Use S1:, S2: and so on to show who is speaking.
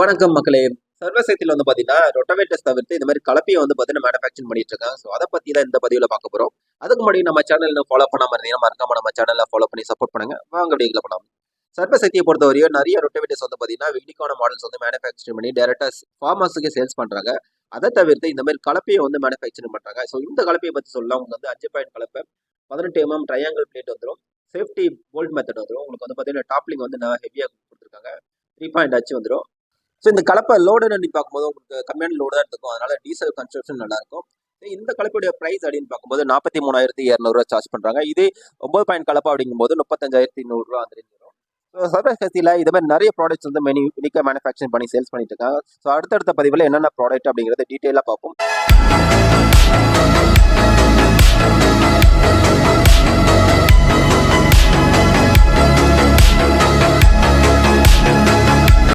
S1: வணக்கம் மக்களே. சர்வசக்தியில பார்த்தீங்கன்னா, ரொட்டவேட்டர்ஸ் தவிர்த்து இந்த மாரி கலப்பைய பார்த்தீங்கன்னா மேனுஃபேக்சரிங் பண்ணிட்டு இருக்காங்க. ஸோ அத பத்தி தான் இந்த பதிவுல பார்க்க போறோம். அதுக்கு முன்னாடி நம்ம சேனல் இன்னும் ஃபாலோ பண்ணாம இருந்தீங்கன்னா, மறக்காம நம்ம சேனல ஃபாலோ பண்ணி சப்போர்ட் பண்ணுங்க. வாங்க வீடியோக்குள்ள போலாம். சர்வசக்திய பொறுத்தவரையும் நெறைய ரொட்டவேட்டர்ஸ் பார்த்தீங்கன்னா, யூனிக்கான மாடல்ஸ் மேனுஃபேக்சரிங் பண்ணி டைரக்ட்டா ஃபார்மர்ஸ்க்கு சேல்ஸ் பண்றாங்க. அத தவிர்த்து இந்த மாரி கலப்பைய மேனுஃபேக்சரிங் பண்றாங்க. ஸோ இந்த கலப்பைய பத்தி சொல்லலாம். உங்களுக்கு 5 பாயிண்ட் கலப்பை, 18 ட்ரையாங்கிள் பிளேட் வந்துரும். சேஃப்டி போல்ட் மெத்தட் வந்துரும். உங்களுக்கு பார்த்தீங்கன்னா, டாப்லிங் ஹெவியா குடுத்துருக்காங்க. 3 பாயிண்ட் அச்சு வந்துரும். ஸோ இந்த கலப்பை லோடுன்னு பார்க்கும்போது உங்களுக்கு கம்மியான லோடு தான் இருக்கும். அதனால டீசல் கன்சப்ஷன் நல்லா இருக்கும். இந்த கலப்பையுடைய பிரைஸ் அப்படின்னு பார்க்கும்போது 43,200 சார்ஜ் பண்றாங்க. இதே 9 பாயிண்ட் கலப்பை அப்படிங்கும்போது 35,200 அந்த ரேஞ்ச் வரும். ஸோ சர்வசக்தியில இது மாதிரி நிறைய ப்ராடக்ட்ஸ் யூனிக்காக மேனுஃபேக்சரிங் பண்ணி சேல்ஸ் பண்ணிட்டு இருக்காங்க. ஸோ அடுத்தடுத்த பதிவில் என்னென்ன ப்ராடக்ட் அப்படிங்கிறத டீட்டெயிலாக பார்ப்போம்.